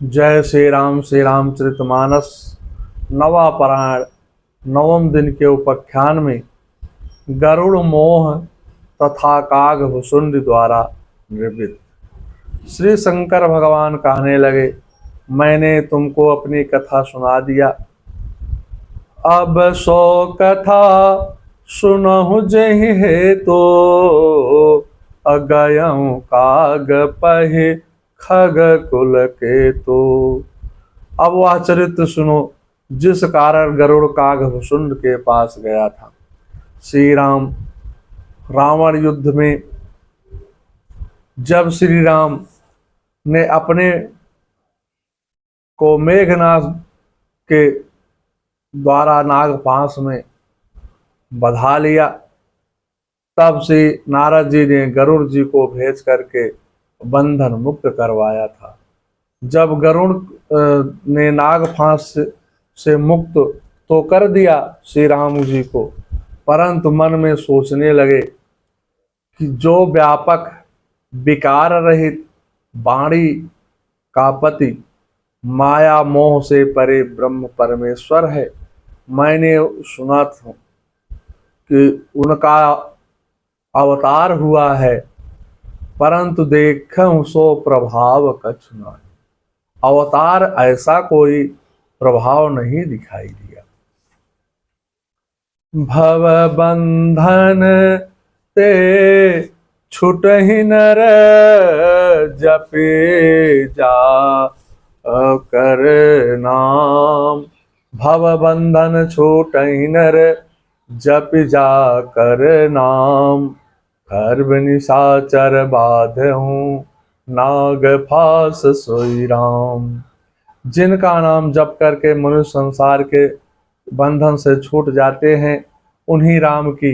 जय श्री रामचरितमानस नवा पारायण नवम दिन के उपाख्यान में गरुड़ मोह तथा काग भुसुंड द्वारा निवृत्त। श्री शंकर भगवान कहने लगे, मैंने तुमको अपनी कथा सुना दिया, अब सो कथा सुनहु जहि हेतु, अगयऊ काग पहि खग कुल केतु। अब वह चरित्र सुनो जिस कारण गरुड़ काग भुसुंड के पास गया था। श्री राम रावण युद्ध में जब श्री राम ने अपने को मेघनाद के द्वारा नागपाश में बधा लिया, तब से नारद जी ने गरुड़ जी को भेज करके बंधन मुक्त करवाया था। जब गरुड़ ने नागपाश से मुक्त तो कर दिया श्री राम जी को, परंतु मन में सोचने लगे कि जो व्यापक विकार रहित वाणी का पति माया मोह से परे ब्रह्म परमेश्वर है, मैंने सुना था कि उनका अवतार हुआ है, परंतु देखूं सो प्रभाव कछु नहीं। अवतार ऐसा कोई प्रभाव नहीं दिखाई दिया। भव बंधन ते छुटहि नर, जपे जा कर नाम। भव बंधन छूटहि नर, जप जा कर नाम। गर्भ निशाचर बाधहूँ, नाग फास सोई राम। जिनका नाम जप करके मनुष्य संसार के बंधन से छूट जाते हैं, उन्हीं राम की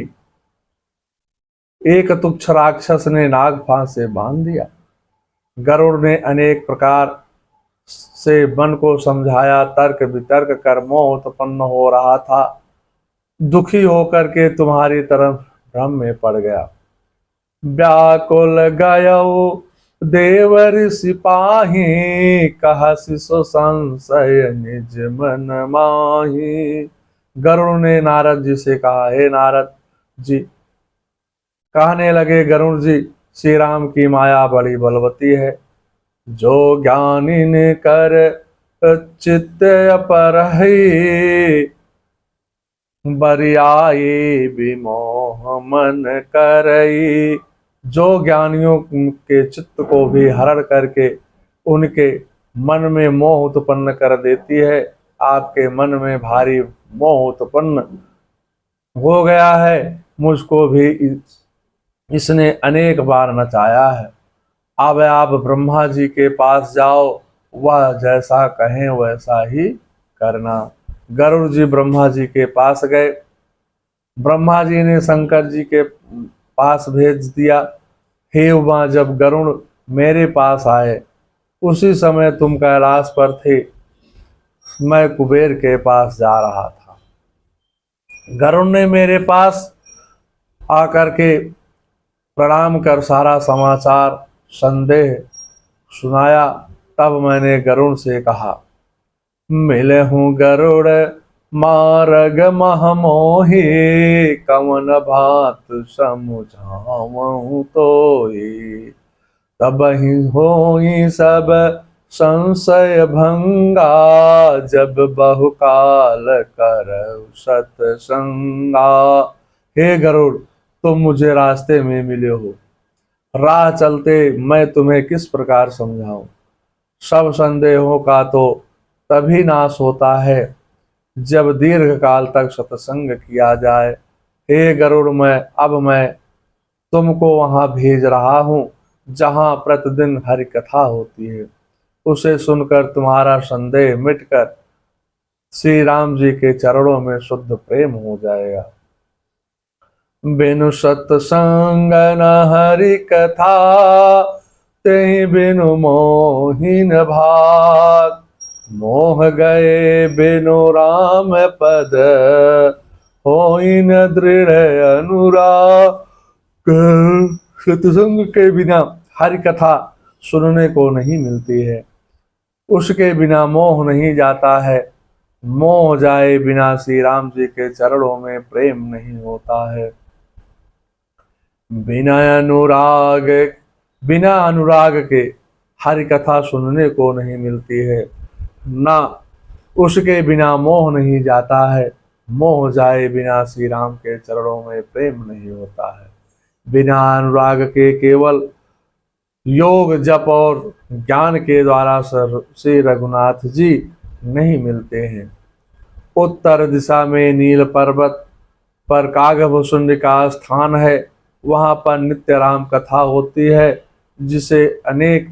एक तुच्छ राक्षस ने नाग फांस से बांध दिया। गरुड़ ने अनेक प्रकार से मन को समझाया, तर्क वितर्क कर मोह उत्पन्न हो रहा था, दुखी होकर के तुम्हारी तरफ भ्रम में पड़ गया। व्याकुल गयो देव ऋषि पाहि, कहसि सो संशय निज मन माहि। गरुड़ ने नारद जी से कहा, हे नारद जी, कहने लगे गरुड़ जी, श्री राम की माया बड़ी बलवती है, जो ज्ञानी ने कर चित्त अपरहि, बरियाई विमोह मन करई। जो ज्ञानियों के चित्त को भी हरण करके उनके मन में मोह उत्पन्न कर देती है। आपके मन में भारी मोह उत्पन्न हो गया है, मुझको भी इसने अनेक बार नचाया है। अब आप ब्रह्मा जी के पास जाओ, वह जैसा कहें वैसा ही करना। गरुड़ जी ब्रह्मा जी के पास गए। ब्रह्मा जी ने शंकर जी के पास भेज दिया, हे उमा, जब गरुड़ मेरे पास आए उसी समय तुम कैलाश पर थे, मैं कुबेर के पास जा रहा था। गरुड़ ने मेरे पास आकर के प्रणाम कर सारा समाचार संदेह सुनाया। तब मैंने गरुड़ से कहा, मिले हूँ गरुड़ मार्ग महमोहि, कवन भात समुझावहु तोहि। तबहि होई सब संशय भंगा, जब बहुकाल करऊ सतसंगा। हे गरुड़, तुम मुझे रास्ते में मिले हो, राह चलते मैं तुम्हें किस प्रकार समझाऊं। सब संदेहों का तो तभी नाश होता है जब दीर्घ काल तक सत्संग किया जाए। हे गरुड़, मैं तुमको वहां भेज रहा हूँ जहां प्रतिदिन हरि कथा होती है। उसे सुनकर तुम्हारा संदेह मिटकर श्री राम जी के चरणों में शुद्ध प्रेम हो जाएगा। बिनु सत्संग न हरि कथा, तेहि बिनु मोहिन भाग। मोह गए बिनु राम पद, होई न दृढ़ अनुराग। सत्संग के बिना हरि कथा सुनने को नहीं मिलती है। उसके बिना मोह नहीं जाता है। मोह जाए बिना श्री राम जी के चरणों में प्रेम नहीं होता है। बिना अनुराग बिना अनुराग के हरि कथा सुनने को नहीं मिलती है। ना उसके बिना मोह नहीं जाता है। मोह जाए बिना श्री राम के चरणों में प्रेम नहीं होता है। बिना अनुराग के केवल योग जप और ज्ञान के द्वारा श्री रघुनाथ जी नहीं मिलते हैं। उत्तर दिशा में नील पर्वत पर कागभूषुंड का स्थान है। वहां पर नित्य राम कथा होती है, जिसे अनेक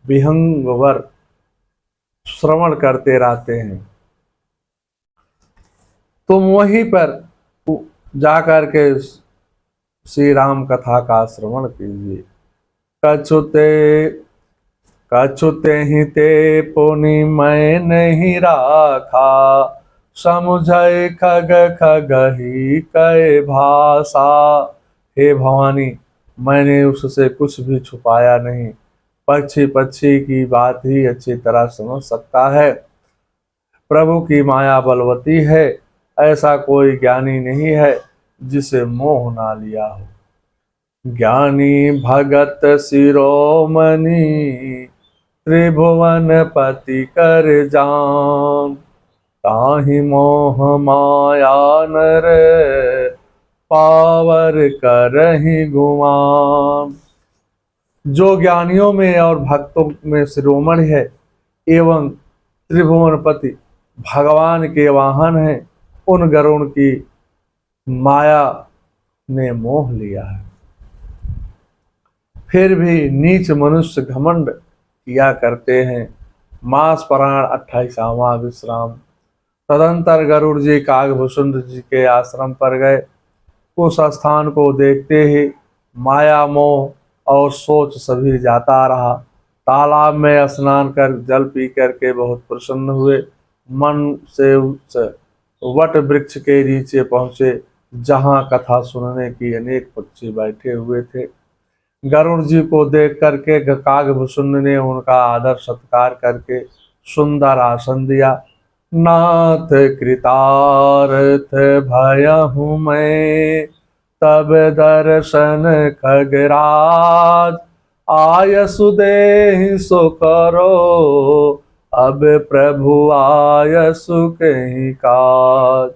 विहंगवर श्रवण करते रहते हैं। तुम वहीं पर जाकर के श्री राम कथा का श्रवण कीजिए। कछुते कछुते ही ते पुनि मैं नहीं राखा, समुझय खग खगही कै भाषा। हे भवानी, मैंने उससे कुछ भी छुपाया नहीं। पक्षी पक्षी की बात ही अच्छी तरह समझ सकता है। प्रभु की माया बलवती है, ऐसा कोई ज्ञानी नहीं है जिसे मोह ना लिया हो। ज्ञानी भगत शिरोमणि, त्रिभुवन पति कर जान। ताहि मोह माया नर, पावर करहि गुमान। जो ज्ञानियों में और भक्तों में शिरोमणि है एवं त्रिभुवनपति भगवान के वाहन है, उन गरुण की माया ने मोह लिया है। फिर भी नीच मनुष्य घमंड किया करते हैं। मास पुराण 28वां विश्राम। तदंतर गरुड़ जी कागभूषुंड जी के आश्रम पर गए। उस स्थान को देखते ही माया मोह और सोच सभी जाता रहा। तालाब में स्नान कर जल पी करके बहुत प्रसन्न हुए। मन से उस वट वृक्ष के नीचे पहुंचे, जहां कथा सुनने की अनेक पक्षी बैठे हुए थे। गरुड़ जी को देख करके कागभूषुंड ने उनका आदर सत्कार करके सुंदर आसन दिया। नाथ कृतार्थ भयहु मैं, तब दर्शन खगराज। आयसु देहि सो करो, अब प्रभु आयसु कहीं काज।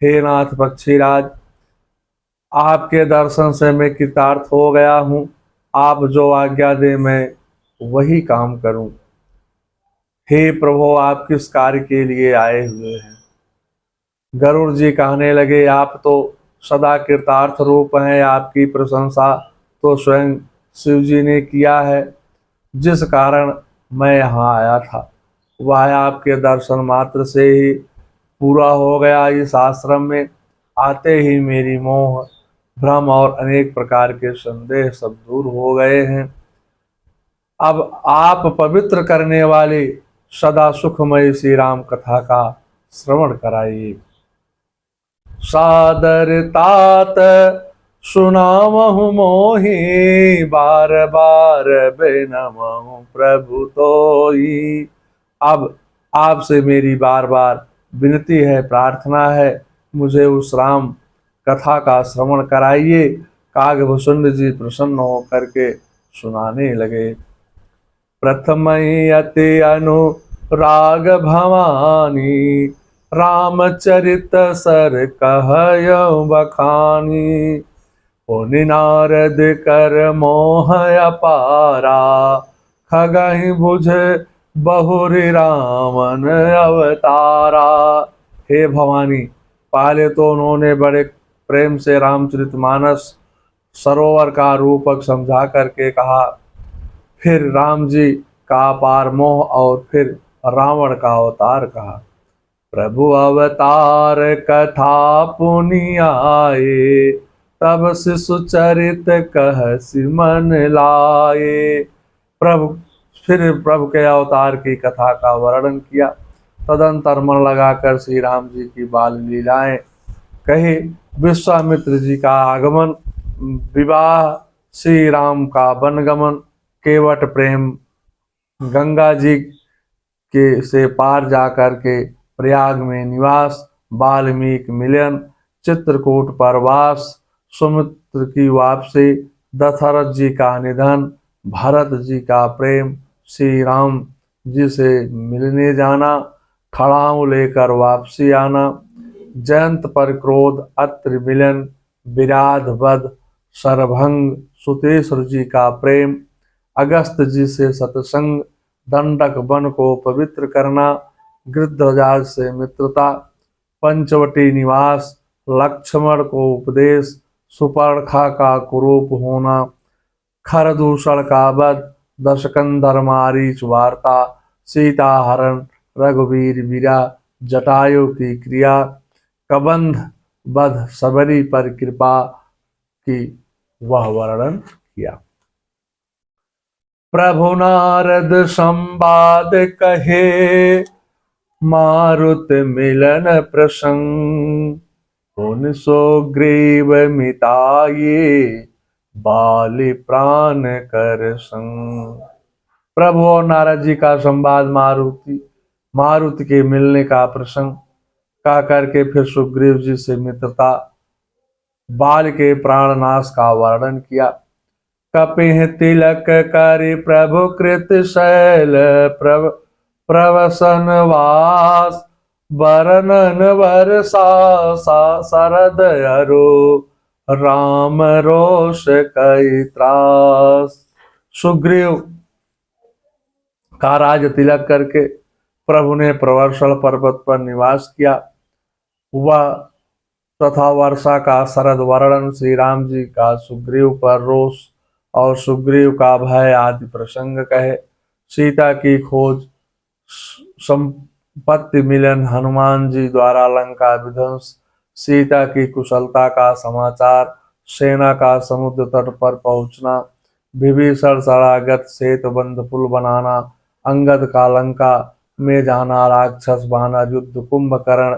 हे नाथ पक्षीराज, आपके दर्शन से मैं कृतार्थ हो गया हूँ। आप जो आज्ञा दे मैं वही काम करूं। हे प्रभु, आप किस कार्य के लिए आए हुए हैं? गरुड़ जी कहने लगे, आप तो सदा कृतार्थ रूप हैं। आपकी प्रशंसा तो स्वयं शिव जी ने किया है। जिस कारण मैं यहाँ आया था वह आपके दर्शन मात्र से ही पूरा हो गया। इस आश्रम में आते ही मेरी मोह भ्रम और अनेक प्रकार के संदेह सब दूर हो गए हैं। अब आप पवित्र करने वाले सदा सुखमय श्री राम कथा का श्रवण कराइए। सादर तात सुनामहु मोहि, बार बार बेनमहु प्रभु तोई। अब आपसे मेरी बार बार विनती है, प्रार्थना है, मुझे उस राम कथा का श्रवण कराइए। कागभूषुंड जी प्रसन्न होकर के सुनाने लगे। प्रथम अति अनुराग भवानी, रामचरित सर कहयो बखानी। पुनि नारद कर मोह अपारा, खगहि बुझ बहुरि रामन अवतारा। हे भवानी, पहले तो उन्होंने बड़े प्रेम से रामचरितमानस सरोवर का रूपक समझा करके कहा। फिर राम जी का अपार मोह और फिर रावण का अवतार कहा। प्रभु अवतार कथा पुनि आए, तब शिशु चरित कह सिमन लाए। फिर प्रभु के अवतार की कथा का वर्णन किया। तदंतर मन लगाकर श्री राम जी की बाल लीलाएं कही। विश्वामित्र जी का आगमन, विवाह, श्री राम का वनगमन, केवट प्रेम, गंगा जी के से पार जाकर के प्रयाग में निवास, वाल्मीकि मिलन, चित्रकूट पर वास, सुमित्र की वापसी, दशरथ जी का निधन, भरत जी का प्रेम, श्री राम जी से मिलने जाना, खड़ाऊ लेकर वापसी आना, जयंत पर क्रोध, अत्रि मिलन, विराध वध, सरभंग, सुतेश्वर जी का प्रेम, अगस्त जी से सत्संग, दंडक वन को पवित्र करना, गृध्रराज से मित्रता, पंचवटी निवास, लक्ष्मण को उपदेश, सुपर्णखा का कुरूप होना, खरदूषण का वध, दशकंधर मारीच वार्ता, सीता हरण, रघुवीर वीरा, जटायु की क्रिया, कबंध वध, सबरी पर कृपा की वह वर्णन किया। प्रभु नारद संवाद कहे, मारुत मिलन प्रसंग, पुन सो ग्रीव मिताये, बाली प्राण कर संग। प्रभु और नारद जी का संवाद मारुति के मिलने का प्रसंग का करके फिर सुग्रीव जी से मित्रता, बाल के प्राणनाश का वर्णन किया। कपिह तिलक करि प्रभु कृत शैल, प्रवसन वास, वर्णन वर्षा शरद अरु, राम रोष कई त्रास। सुग्रीव का राज तिलक करके प्रभु ने प्रवर्षण पर्वत पर निवास किया। वह तथा वर्षा का शरद वर्णन, श्री राम जी का सुग्रीव पर रोष और सुग्रीव का भय आदि प्रसंग कहे। सीता की खोज, संपत्ति मिलन, हनुमान जी द्वारा लंका विध्वंस, सीता की कुशलता का समाचार, सेना का समुद्र तट पर पहुंचना, विभीषण शरणागत, सेतुबंध पुल बनाना, अंगद का लंका में जाना, राक्षस वानर युद्ध, कुंभकर्ण,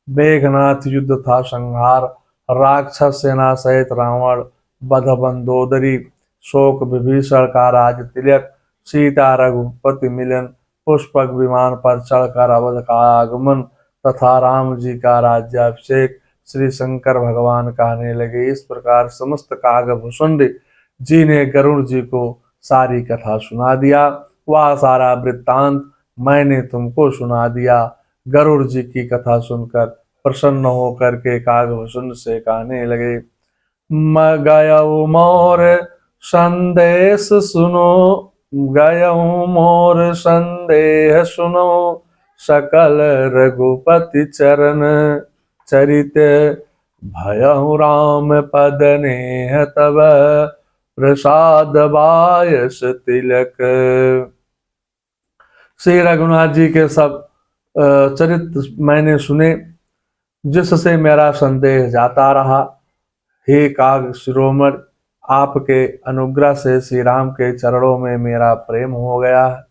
मेघनाथ युद्ध था संहार, राक्षस सेना सहित रावण वध, बंदोदरी, शोक, विभीषण का राज तिलक, सीता रघुपति मिलन, पुष्पक विमान पर चढ़कर अवध का आगमन तथा राम जी का राज्याभिषेक। श्री शंकर भगवान कहने लगे, इस प्रकार समस्त कागभूषण जी ने गरुड़ जी को सारी कथा सुना दिया। वह सारा वृत्तांत मैंने तुमको सुना दिया। गरुड़ जी की कथा सुनकर प्रसन्न होकर के कागभूषण से कहने लगे, गयऊ मोर संदेश सुनो, गयऊ मोर संदेह सुनो, सकल रघुपति चरण चरित, भयऊ राम पद नेह तब, प्रसाद बायस तिलक। श्री रघुनाथ जी के सब चरित्र मैंने सुने, जिससे मेरा संदेह जाता रहा। हे काग शिरोमणि, आपके अनुग्रह से श्री राम के चरणों में मेरा प्रेम हो गया है।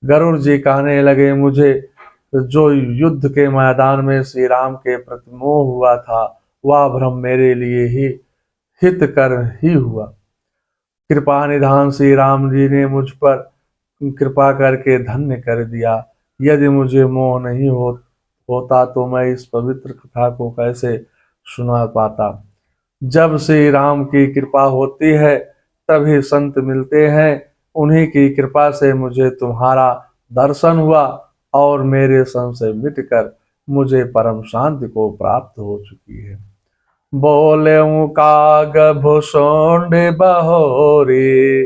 गरुड़ जी कहने लगे, मुझे जो युद्ध के मैदान में श्री राम के प्रति मोह हुआ था, वह भ्रम मेरे लिए ही हित कर ही हुआ। कृपा निधान श्री राम जी ने मुझ पर कृपा करके धन्य कर दिया। यदि मुझे मोह नहीं होता तो मैं इस पवित्र कथा को कैसे सुना पाता। जब श्री राम की कृपा होती है तभी संत मिलते हैं। उन्हीं की कृपा से मुझे तुम्हारा दर्शन हुआ और मेरे संशय मिटकर मुझे परम शांति को प्राप्त हो चुकी है। बोले काग भूषुंड बहोरी,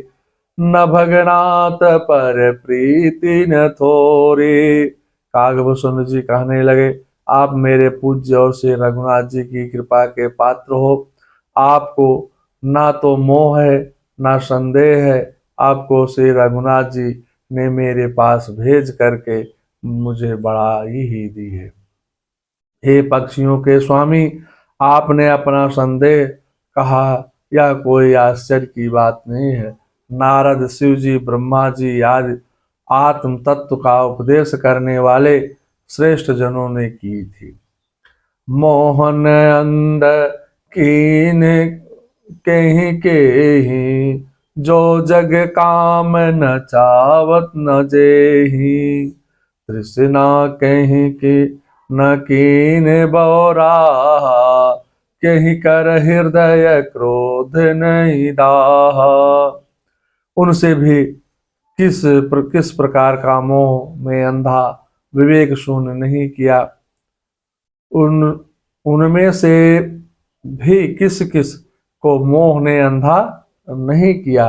न भगनाथ पर प्रीति न थोरी। कागभूषण जी कहने लगे, आप मेरे पूज्य और श्री रघुनाथ जी की कृपा के पात्र हो। आपको ना तो मोह है ना संदेह है। आपको श्री रघुनाथ जी ने मेरे पास भेज करके मुझे बढ़ाई ही दी है। हे पक्षियों के स्वामी, आपने अपना संदेह कहा, यह कोई आश्चर्य की बात नहीं है। नारद, शिव जी, ब्रह्मा जी आदि आत्म तत्व का उपदेश करने वाले श्रेष्ठ जनों ने की थी। मोहन अंध कीन केहि, जो जग काम न चावत न जेहि, तृष्णा कहीं की न कीन बोरा, कहीं कर हृदय क्रोध नहीं दाहा। उनसे भी किस प्रकार का मोह में अंधा विवेक शून्य नहीं किया। उन उनमें से भी किस किस को मोह ने अंधा नहीं किया।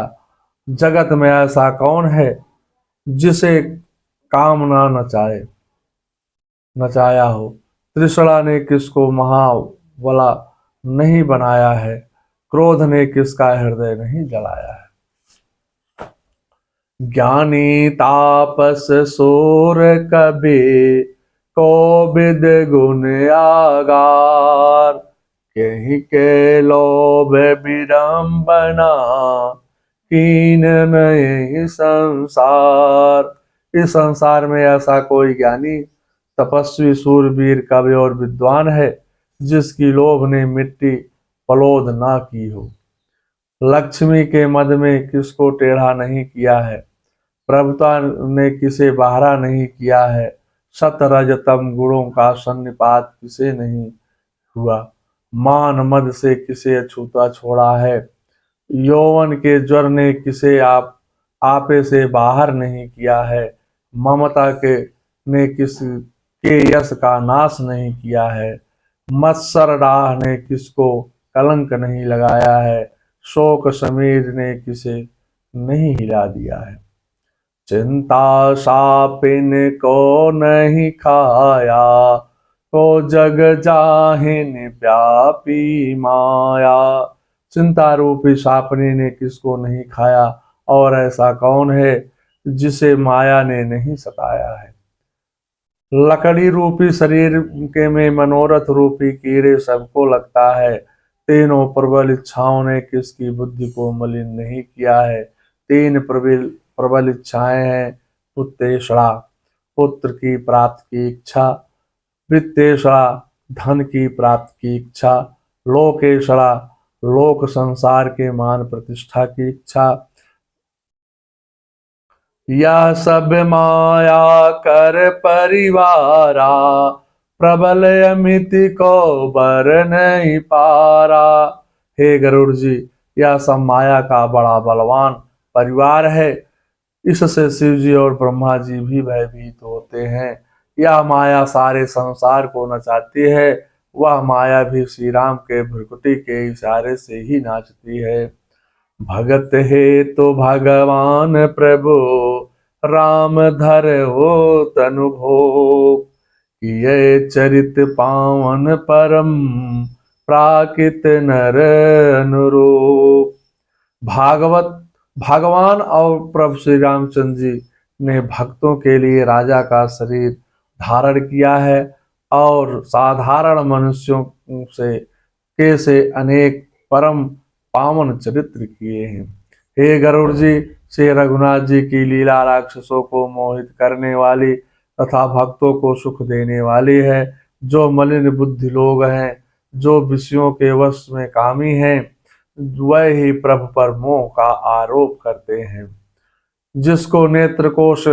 जगत में ऐसा कौन है जिसे कामना नचाया हो। तृष्णा ने किसको महाबला नहीं बनाया है, क्रोध ने किसका हृदय नहीं जलाया है। ज्ञानी तापस सूर कबि को विद गुण आगार, कहीं के लोभ विडम्बना कीन नहीं संसार। इस संसार में ऐसा कोई ज्ञानी तपस्वी सूरवीर कवि और विद्वान है जिसकी लोभ ने मिट्टी पलोद ना की हो। लक्ष्मी के मद में किसको टेढ़ा नहीं किया है, प्रभुता ने किसे बाहरा नहीं किया है। सत रज तम गुणों का सन्निपात किसे नहीं हुआ, मान मद से किसे अछूता छोड़ा है। यौवन के ज्वर ने किसे आपे से बाहर नहीं किया है, ममता के ने किस के यश का नाश नहीं किया है। मत्सर डाह ने किसको कलंक नहीं लगाया है, शोक समीर ने किसे नहीं हिला दिया है। चिंता सापिन को नहीं खाया, तो जग जाहिन व्यापी माया। चिंता रूपी सापने ने किसको नहीं खाया, और ऐसा कौन है जिसे माया ने नहीं सताया है। लकड़ी रूपी शरीर के में मनोरथ रूपी कीड़े सबको लगता है, तीनों प्रबल इच्छाओं ने किसकी बुद्धि को मलिन नहीं किया है। तीन प्रबल इच्छाएं हैं, पुत्रेषणा पुत्र की प्राप्ति की इच्छा, वित्तेषणा धन की प्राप्ति की इच्छा, लोकेषणा लोक संसार के मान प्रतिष्ठा की इच्छा। यह सब माया कर परिवारा, प्रबल अमित को बर नहीं पारा। हे गरुड़ जी, यह सब माया का बड़ा बलवान परिवार है, इससे शिव जी और ब्रह्मा जी भी भयभीत होते हैं। यह माया सारे संसार को नचाती है, वह माया भी श्री राम के भ्रुकुटी के इशारे से ही नाचती है। भगत हे तो भगवान प्रभु, राम धर हो तनु भोग। ये चरित पावन परम, प्राकृत नर अनुरूप। भागवत भगवान और प्रभु श्री रामचंद्र जी ने भक्तों के लिए राजा का शरीर धारण किया है, और साधारण मनुष्यों से अनेक परम पावन चरित्र किए हैं। हे गरुड़ जी, श्री रघुनाथ जी की लीला राक्षसों को मोहित करने वाली तथा भक्तों को सुख देने वाली है। जो मलिन बुद्धि लोग हैं, जो विषयों के वश में कामी हैं, वह ही प्रभु पर मोह का आरोप करते हैं। जिसको नेत्र कोश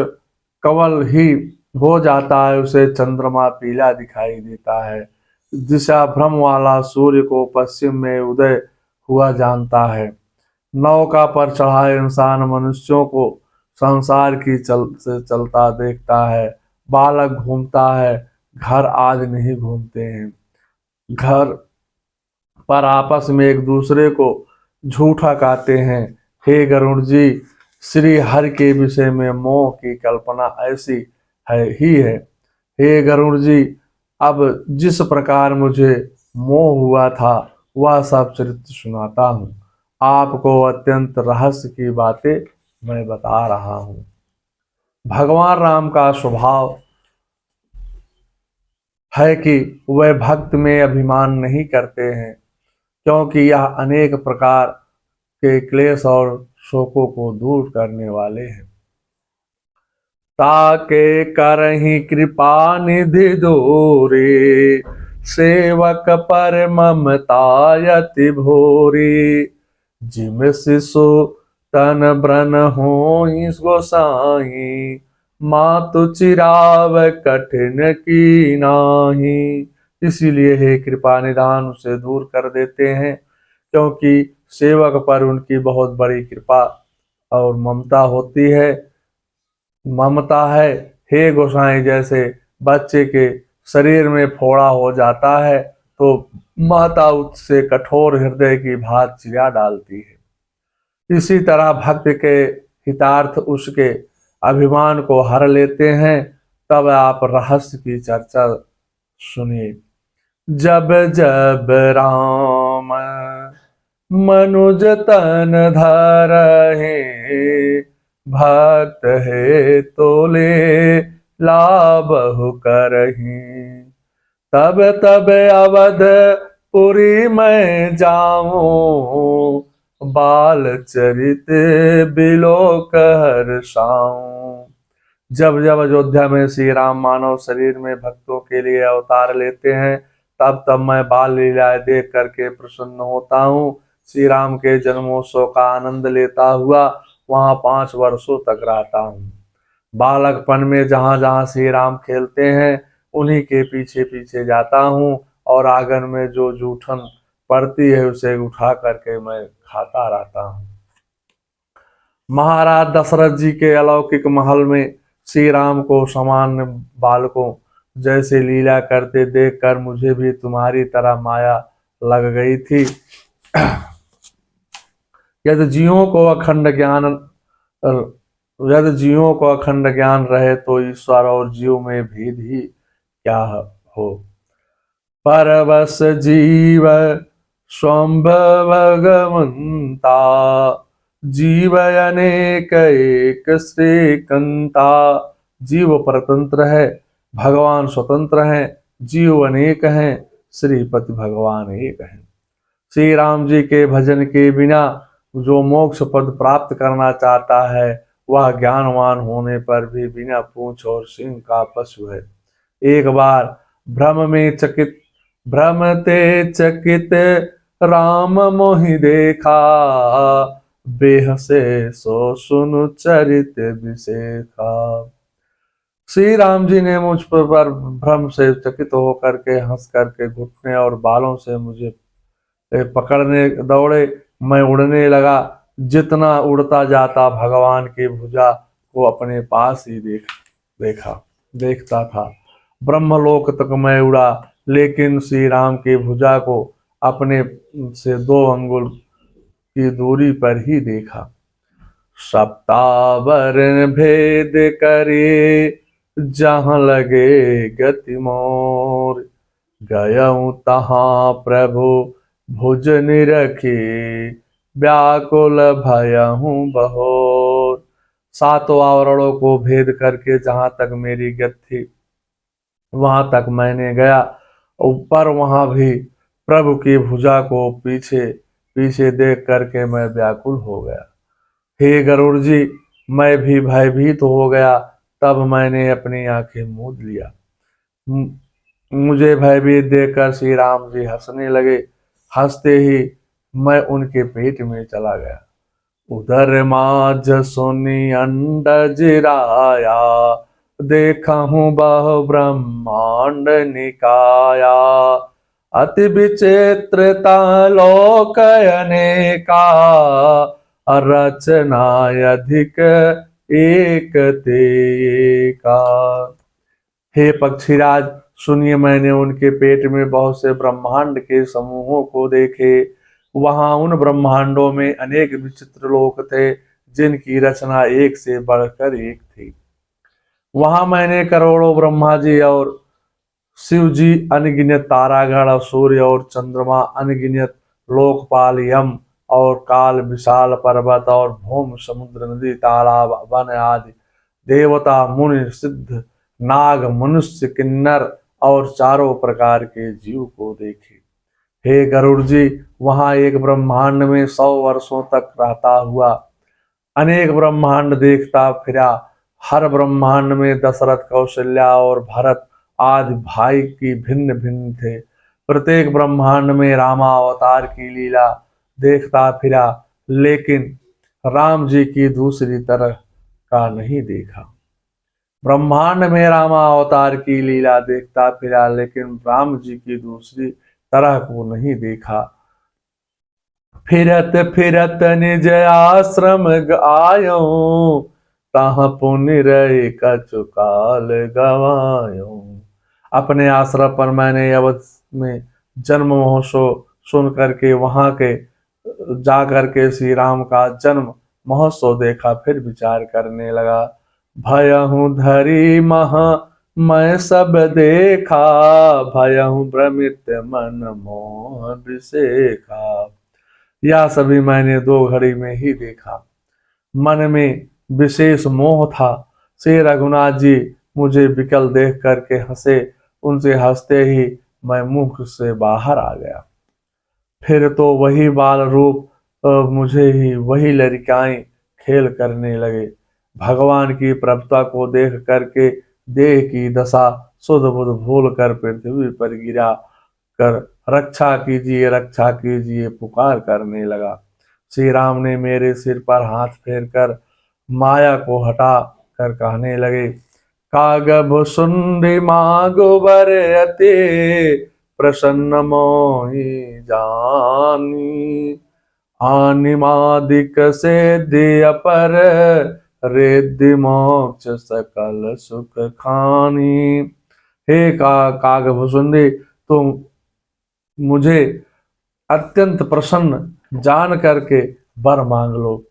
कमल ही हो जाता है, उसे चंद्रमा पीला दिखाई देता है। दिशा भ्रम वाला सूर्य को पश्चिम में उदय हुआ जानता है। नौका पर चढ़ा इंसान मनुष्यों को संसार की से चलता देखता है। बालक घूमता है, घर आज नहीं घूमते हैं। घर पर आपस में एक दूसरे को झूठा कहते हैं। हे गरुड़ जी, श्री हरि के विषय में मोह की कल्पना ऐसी है। हे गरुड़ जी, अब जिस प्रकार मुझे मोह हुआ था, वह सब चरित्र सुनाता हूँ। आपको अत्यंत रहस्य की बातें मैं बता रहा हूँ। भगवान राम का स्वभाव है कि वह भक्त में अभिमान नहीं करते हैं, क्योंकि यह अनेक प्रकार के क्लेश और शोकों को दूर करने वाले हैं। ताके करहि कृपा निधि दूरी, सेवक पर ममता यति भोरी। जिम शिशु तन ब्रन होई गोसाई, मातु चिराव कठिन की नाही। इसीलिए हे कृपा निधान उसे दूर कर देते हैं, क्योंकि सेवक पर उनकी बहुत बड़ी कृपा और ममता होती है। ममता है। हे गोसाई, जैसे बच्चे के शरीर में फोड़ा हो जाता है तो माता उससे कठोर हृदय की भात चिरा डालती है, इसी तरह भक्त के हितार्थ उसके अभिमान को हर लेते हैं। तब आप रहस्य की चर्चा सुनिए। जब जब राम मनुज तन धरहि, भक्त है तो ले लाभहु करहि। तब तब अवध पुरी मैं जाऊं, बाल चरित बिलोक हर्षाऊं। जब जब अयोध्या में श्री राम मानव शरीर में भक्तों के लिए अवतार लेते हैं, तब तब मैं बाल लीलाएं देख करके प्रसन्न होता हूँ। श्री राम के जन्मोत्सव का आनंद लेता हुआ वहां 5 वर्षों तक रहता हूँ। बालकपन में जहां जहां श्री राम खेलते हैं उन्हीं के पीछे पीछे जाता हूँ, और आंगन में जो जूठन पड़ती है उसे उठा करके मैं खाता रहता हूँ। महाराज दशरथ जी के अलौकिक महल में श्री राम को सामान्य बालकों जैसे लीला करते देखकर मुझे भी तुम्हारी तरह माया लग गई थी। यदि जीवों को अखंड ज्ञान यदि जीवों को अखंड ज्ञान रहे तो ईश्वर और जीव में भेद ही क्या हो। परवश जीव स्वयं भगवंता, जीव अनेक एक श्रीकंता। जीव परतंत्र है, भगवान स्वतंत्र है। जीव अनेक हैं, श्रीपति भगवान एक हैं। श्री राम जी के भजन के बिना जो मोक्ष पद प्राप्त करना चाहता है वह ज्ञानवान होने पर भी बिना पूंछ और सिंह का पशु है। एक बार भ्रमते चकित राम मोहि देखा, बेहसे सो सुनु चरित विशेखा। श्री राम जी ने मुझ पर भ्रम से चकित होकर के हंस करके घुटने और बालों से मुझे पकड़ने दौड़े। मैं उड़ने लगा। जितना उड़ता जाता भगवान की भुजा को अपने पास ही देखता था। ब्रह्मलोक तक मैं उड़ा, लेकिन श्री राम की भुजा को अपने से 2 अंगुल की दूरी पर ही देखा। सप्तावरण भेद करे, जहाँ लगे गति मोर। गयऊँ तहाँ प्रभु भुज निरखी, व्याकुल भयहूँ बहोर। 7 आवरणों को भेद करके जहां तक मेरी गति थी वहां तक मैंने गया, ऊपर वहां भी प्रभु की भुजा को पीछे पीछे देख करके मैं व्याकुल हो गया। हे गरुड़ जी, मैं भी भयभीत हो गया। तब मैंने अपनी आंखें मूंद लिया। मुझे भयभीत देखकर श्री राम जी हंसने लगे। हंसते ही मैं उनके पेट में चला गया। उधर माझ सुनी अंडज राया, देखा हूँ बहु ब्रह्मांड निकाया। अति विचित्रता लोक अनेका, रचना अधिक एक तेका। हे पक्षीराज, सुनिए, मैंने उनके पेट में बहुत से ब्रह्मांड के समूहों को देखे। वहां उन ब्रह्मांडों में अनेक विचित्र लोक थे, जिनकी रचना एक से बढ़कर एक थी। वहां मैंने करोड़ों ब्रह्मा जी और शिव जी, अनगिनत तारागण, सूर्य और चंद्रमा, अनगिनत लोकपाल, यम और काल, विशाल पर्वत और भूम, समुद्र, नदी, तालाब, वन आदि, देवता, मुनि, सिद्ध, नाग, मनुष्य, किन्नर और चारों प्रकार के जीव को देखे। हे गरुड़ जी, वहां एक ब्रह्मांड में 100 वर्षों तक रहता हुआ अनेक ब्रह्मांड देखता फिरा। हर ब्रह्मांड में दशरथ, कौशल्या और भरत आदि भाई की भिन्न भिन्न थे। प्रत्येक ब्रह्मांड में रामावतार की लीला देखता फिरा, लेकिन राम जी की दूसरी तरह का नहीं देखा। ब्रह्मांड में रामा अवतार की लीला देखता फिरा, लेकिन राम जी की दूसरी तरह को नहीं देखा। फिरत फिरत निज आश्रम आयो, ताहाँ पुनि रहे कछु काल गवायो। अपने आश्रम पर मैंने अवध में जन्म महोत्सव सुन करके वहां के जा करके श्री राम का जन्म महोत्सव देखा। फिर विचार करने लगा, भयहु धरी महा मैं सब देखा, भयहु भ्रमित मन मोह विसेखा। यह सभी मैंने 2 घड़ी में ही देखा। मन में विशेष मोह था। श्री रघुनाथ जी मुझे विकल देख करके हंसे, उनसे हंसते ही मैं मुख से बाहर आ गया। फिर तो वही बाल रूप मुझे ही वही लड़कियां खेल करने लगे। भगवान की प्रभुता को देख करके देह की दशा सुध बुध भूल कर पृथ्वी पर गिरा कर रक्षा कीजिए पुकार करने लगा। श्री राम ने मेरे सिर पर हाथ फेर कर माया को हटा कर कहने लगे, कागभ सुंडी मागोबर अति, प्रसन्न मोहि जानी, आनिमादिक से दिय पर, रिद्धि मोक्ष सकल सुख खानी। हे कागभुसुंडी, तुम मुझे अत्यंत प्रसन्न जान करके वर मांग लो।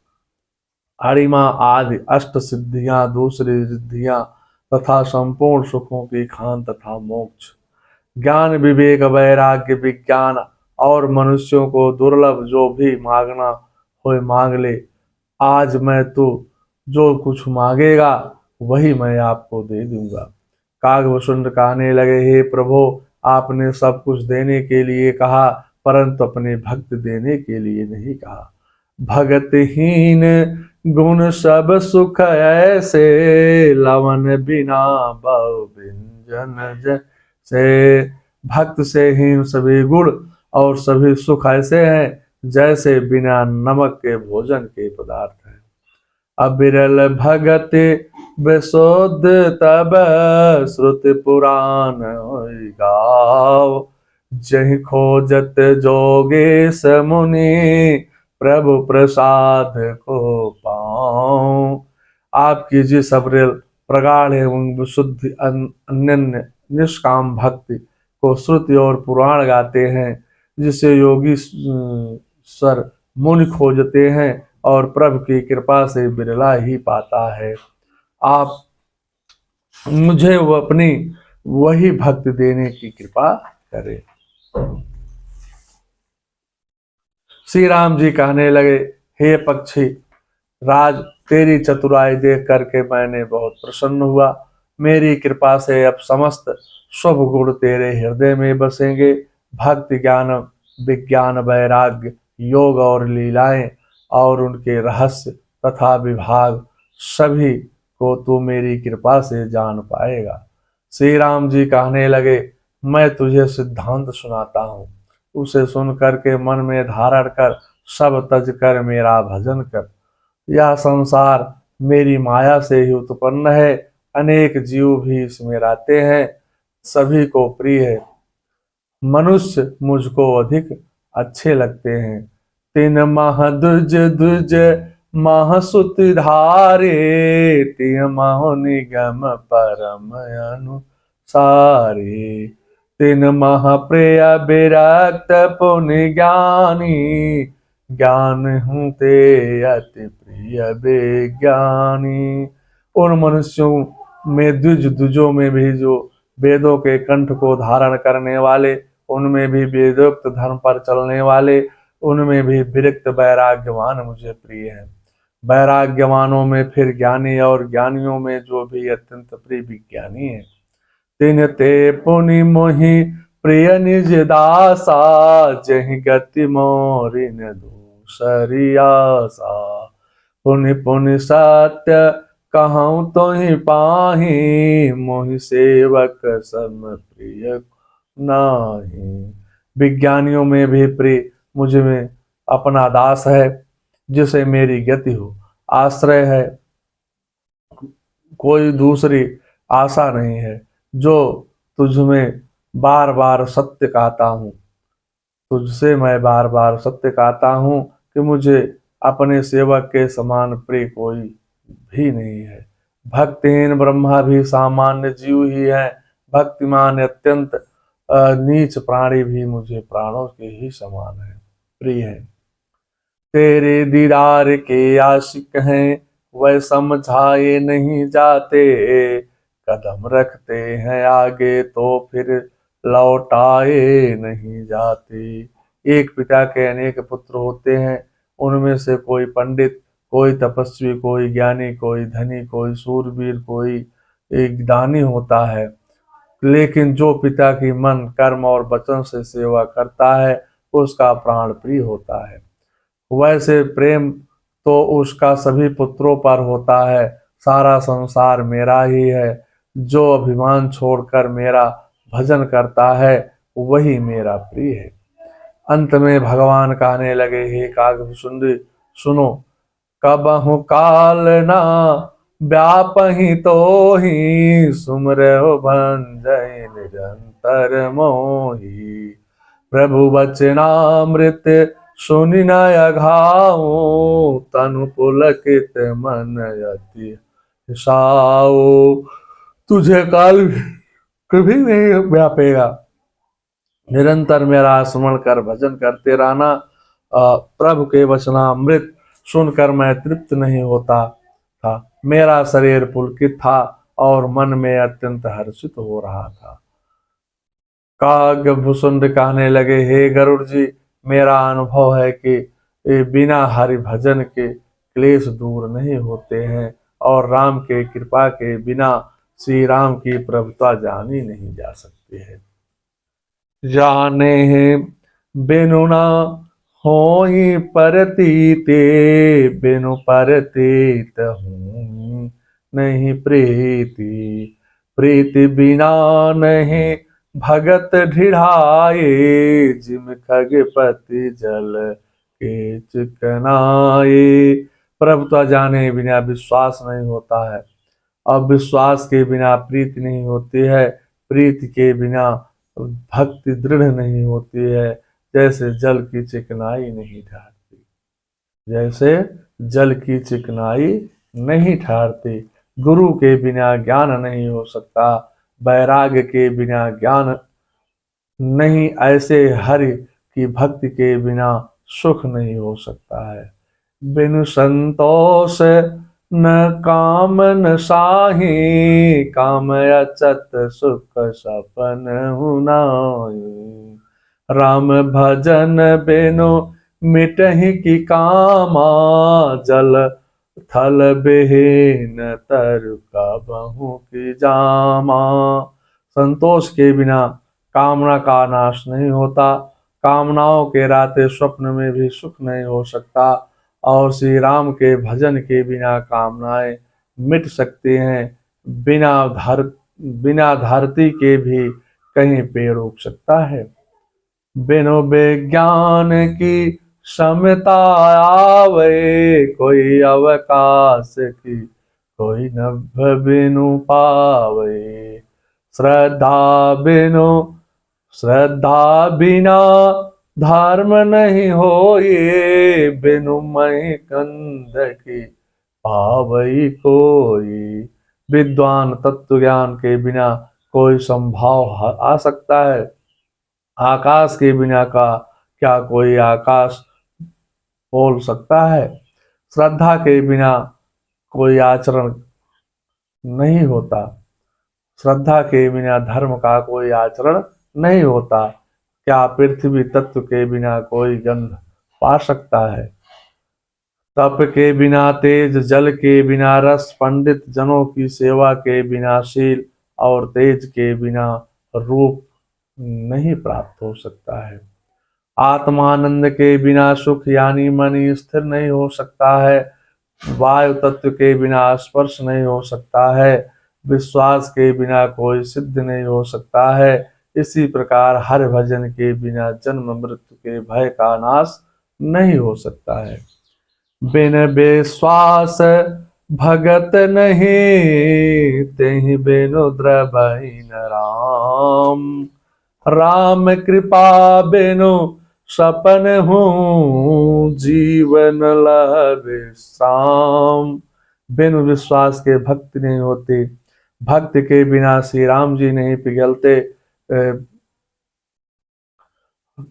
अरिमा आदि अष्ट सिद्धियां, दूसरी रिद्धियां तथा संपूर्ण सुखों की खान तथा मोक्ष, ज्ञान विवेक वैराग्य विज्ञान और मनुष्यों को दुर्लभ जो भी मांगना हो मांग ले। आज मैं तू जो कुछ मांगेगा वही मैं आपको दे दूंगा। कागभूषुंड कहने लगे, हे प्रभु, आपने सब कुछ देने के लिए कहा, परंतु अपने भक्त देने के लिए नहीं कहा। भगतहीन गुण सब सुख ऐसे, लवन बिना बहु व्यंजन से। भक्त से हीन सभी गुण और सभी सुख ऐसे हैं जैसे बिना नमक के भोजन के पदार्थ हैं। अबिरल भगत विशुद्ध तब, श्रुति पुराण होई गाव, जहि खोजत जोगेश मुनि, प्रभु प्रसाद को पाऊं। आपकी जिस अविरल प्रगाढ़ एवं विशुद्ध अनन्य निष्काम भक्ति को श्रुति और पुराण गाते हैं, जिसे योगी सर मुनि खोजते हैं और प्रभु की कृपा से बिरला ही पाता है, आप मुझे वो अपनी वही भक्ति देने की कृपा करें। श्री राम जी कहने लगे, हे पक्षी राज, तेरी चतुराई देख करके मैंने बहुत प्रसन्न हुआ। मेरी कृपा से अब समस्त शुभ गुण तेरे हृदय में बसेंगे। भक्ति ज्ञान विज्ञान वैराग्य योग और लीलाएं और उनके रहस्य तथा विभाग सभी को तू मेरी कृपा से जान पाएगा। श्री राम जी कहने लगे, मैं तुझे सिद्धांत सुनाता हूँ, उसे सुन करके मन में धारण कर सब तज कर मेरा भजन कर। यह संसार मेरी माया से ही उत्पन्न है, अनेक जीव भी इसमें रहते हैं, सभी को प्रिय है। मनुष्य मुझको अधिक अच्छे लगते हैं। तीन माह दुज दुज माह सुत धारे, तीन माह निगम परम अनुसारे, तीन माह प्रिय विरक्त पुनि ज्ञानी, ज्ञान हूँ ते अति प्रिय विज्ञानी। उन मनुष्यों में द्विजों में भी जो वेदों के कंठ को धारण करने वाले, उनमें भी वेदोक्त धर्म पर चलने वाले, उनमें भी विरक्त वैराग्यवान मुझे प्रिय है। वैराग्यवानों में फिर ज्ञानी और ज्ञानियों में जो भी अत्यंत प्रिय विज्ञानी है। तिन ते पुनि मोहि प्रिय निज दासा, जहि गति मोरि न दूसरी आसा, पुनि पुनि सत्य कहूँ तो ही पाही, मोहि सेवक सम प्रिय नाही। विज्ञानियों में भी प्रिय मुझ में अपना दास है, जिसे मेरी गति हो, आश्रय है, कोई दूसरी आशा नहीं है। जो तुझ में बार बार सत्य कहता हूँ, तुझसे मैं बार बार सत्य कहता हूँ कि मुझे अपने सेवक के समान प्रिय कोई भी नहीं है। भक्तिहीन ब्रह्मा भी सामान्य जीव ही है, भक्तिमान अत्यंत नीच प्राणी भी मुझे प्राणों के ही समान है, प्रिय है। तेरे दीदार के आशिक हैं, वह समझाए नहीं जाते, कदम रखते हैं आगे तो फिर लौटाए नहीं जाते। एक पिता के अनेक पुत्र होते हैं, उनमें से कोई पंडित, कोई तपस्वी, कोई ज्ञानी, कोई धनी, कोई सूरवीर, कोई एक दानी होता है। लेकिन जो पिता की मन, कर्म और वचन से सेवा करता है, उसका प्राण प्रिय होता है। वैसे प्रेम तो उसका सभी पुत्रों पर होता है। सारा संसार मेरा ही है। जो अभिमान छोड़कर मेरा भजन करता है, वही मेरा प्रिय है। अंत में भगवान कहने लगे, हे कागभुसुंडी सुनो, कबहु काल ना व्यापहि तो ही, सुमरहु भंजहि निरंतर मोही। प्रभु वचनामृत सुनि न अघाऊ, तनु पुलकित मन अति साऊ। तुझे काल कभी नहीं व्यापेगा, निरंतर मेरा स्मरण कर भजन करते रहना। प्रभु के वचनामृत सुनकर मैं तृप्त नहीं होता था। मेरा शरीर पुलकित था और मन में अत्यंत हर्षित हो रहा था। कागभुसुंड कहने लगे, हे गरुड़ जी, मेरा अनुभव है कि बिना हरि भजन के क्लेश दूर नहीं होते हैं, और राम के कृपा के बिना श्री राम की प्रभुता जानी नहीं जा सकती है। जाने बिनु ना होई परतीते, बिनु परतीत हूँ नहीं प्रीति। प्रीति बिना नहीं भगत ढिढ़ाए, जिम खगपति जल के चिकनाए। प्रभुता जाने बिना विश्वास नहीं होता है, अब विश्वास के बिना प्रीति नहीं होती है, प्रीति के बिना भक्ति दृढ़ नहीं होती है। जैसे जल की चिकनाई नहीं ठहरती, जैसे जल की चिकनाई नहीं ठहरती। गुरु के बिना ज्ञान नहीं हो सकता, वैराग्य के बिना ज्ञान नहीं, ऐसे हरि की भक्ति के बिना सुख नहीं हो सकता है। बिनु संतोष न काम न साही, काम अचत सुख सपन हुनाई। राम भजन बिनु मिटहि की कामा, जल थल बिहीन तरु कबहु की जामा। संतोष के बिना कामना का नाश नहीं होता, कामनाओं के राते स्वप्न में भी सुख नहीं हो सकता, और श्री राम के भजन के बिना कामनाएं मिट सकती हैं। बिना धरती के भी कहीं पेड़ उग सकता है। बिनु विज्ञान की समता आवे, कोई अवकाश की कोई नभ बिनु पावे। श्रद्धा बिना धर्म नहीं होए, बिनु मई कंध की पावई कोई। विद्वान तत्व ज्ञान के बिना कोई संभाव आ सकता है, आकाश के बिना का क्या कोई आकाश बोल सकता है। श्रद्धा के बिना कोई आचरण नहीं होता, श्रद्धा के बिना धर्म का कोई आचरण नहीं होता। क्या पृथ्वी तत्व के बिना कोई गंध पा सकता है। तप के बिना तेज, जल के बिना रस, पंडित जनों की सेवा के बिना शील, और तेज के बिना रूप नहीं प्राप्त हो सकता है। आत्मानंद के बिना सुख यानी मन स्थिर नहीं हो सकता है। वायु तत्व के बिना स्पर्श नहीं हो सकता है। विश्वास के बिना कोई सिद्ध नहीं हो सकता है। इसी प्रकार हर भजन के बिना जन्म मृत्यु के भय का नाश नहीं हो सकता है। बिन विश्वास भगत नहीं तेहि बिनु द्रबहि न राम। राम कृपा बिनु सपन हूँ जीवन लह विश्राम। बिनु विश्वास के भक्ति नहीं होती, भक्त के बिना श्री राम जी नहीं पिघलते,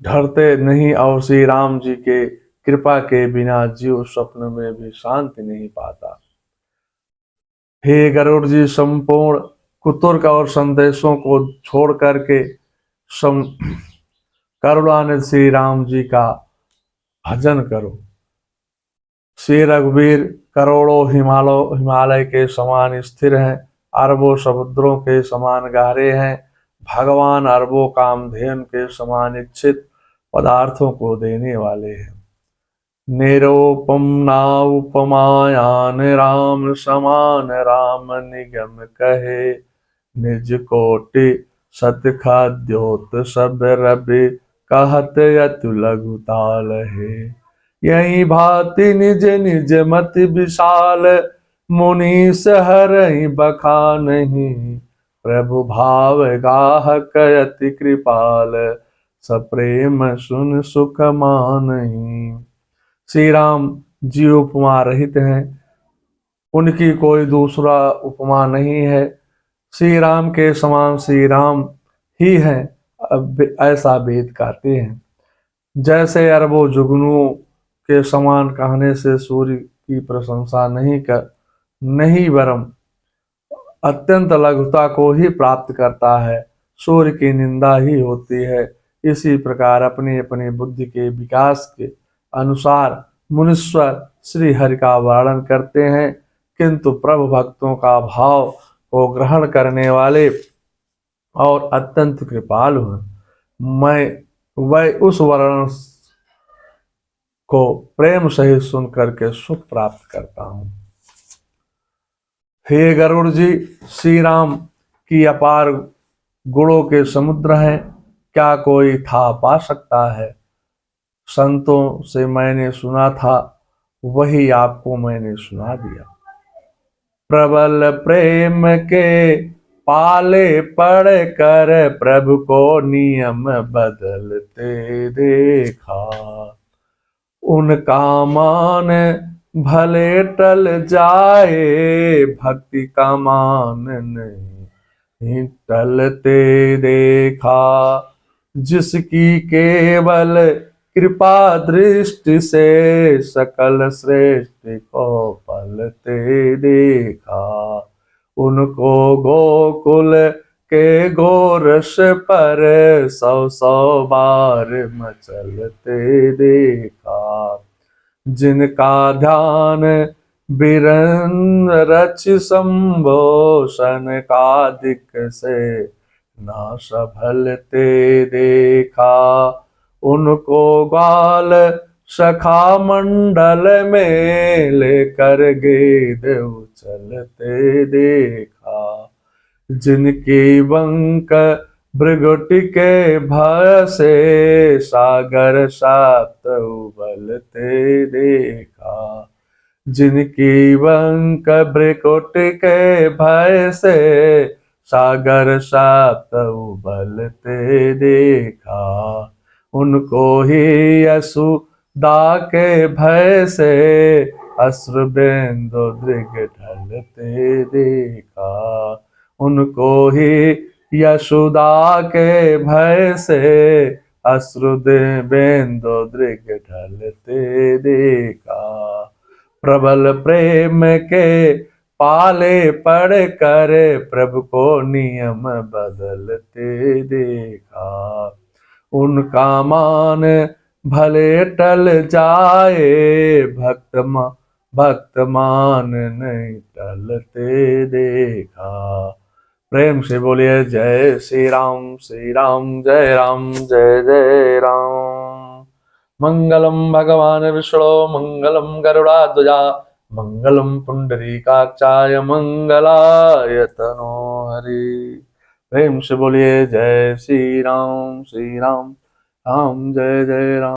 ढरते नहीं, और श्री राम जी के कृपा के बिना जीव स्वप्न में भी शांति नहीं पाता। हे गरुड़ जी, संपूर्ण कुतर्क और संदेशों को छोड़ करके करुणानिधि श्री राम जी का भजन करो। श्री रघुवीर करोड़ों हिमालय के समान स्थिर हैं, अरबों समुद्रों के समान गहरे हैं। भगवान अरबों कामधेनु के समान इच्छित पदार्थों को देने वाले हैं। निरुपम नाउपमायान राम समान, राम निगम कहे निज कोटि सत खाद्योत सब रवि कहत अतु लघु ताल है। यही भांति निज निज मति विशाल, मुनीस हरहि बखानहि। प्रभु भाव गाहक अति कृपाल, सप्रेम सुन सुख मानहि। श्री राम जी उपमा रहित हैं, उनकी कोई दूसरा उपमा नहीं है। श्री राम के समान श्री राम ही हैं, ऐसा वेद कहते हैं। जैसे अरबों जुगनुओं के समान कहने से सूर्य की प्रशंसा नहीं वरम अत्यंत लघुता को ही प्राप्त करता है, सूर्य की निंदा ही होती है। इसी प्रकार अपनी अपनी बुद्धि के विकास के अनुसार मुनीश्वर श्री हरि का वर्णन करते हैं, किंतु प्रभु भक्तों का भाव को ग्रहण करने वाले और अत्यंत कृपालु हैं। वह उस वर्णन को प्रेम सहित सुन करके सुख प्राप्त करता हूँ। हे गरुड़ जी, श्री राम की अपार गुणों के समुद्र हैं, क्या कोई था पा सकता है। संतों से मैंने सुना था, वही आपको मैंने सुना दिया। प्रबल प्रेम के पाले पड़ कर प्रभु को नियम बदलते देखा। उनका मान भले टल जाए, भक्ति का मान नहीं टलते देखा। जिसकी केवल कृपा दृष्टि से सकल श्रेष्ठ को पलते देखा। उनको गोकुल के गोरस पर सौ सौ बार मचलते देखा। जिनका ध्यान बिरन रच संभोषण का दिक से ना सभलते देखा। उनको ग्वाल सखा मंडल में लेकर गेद उछलते देखा। जिनकी बंक भृगुटि के भय से सागर सात उबलते देखा। जिनकी बंक भृगुटि के भय से सागर सात उबलते देखा। उनको ही यशोदा के भय से अश्रु बिंदु दृग ढलते देखा। उनको ही यशोदा के भय से अश्रु बिंदु दृग ढलते देखा। प्रबल प्रेम के पाले पड़ कर प्रभु को नियम बदलते देखा। उनका मान भले टल जाए, भक्त मान नहीं टलते देखा। प्रेम से बोलिए जय श्री राम जय राम जय जय राम। मंगलम भगवान विष्णु मंगलम गरुड़ाध्वजा मंगलम पुंडरीकाक्षाय मंगलाय तनो हरि। प्रेम से बोलिए जय श्री राम राम जय जय राम।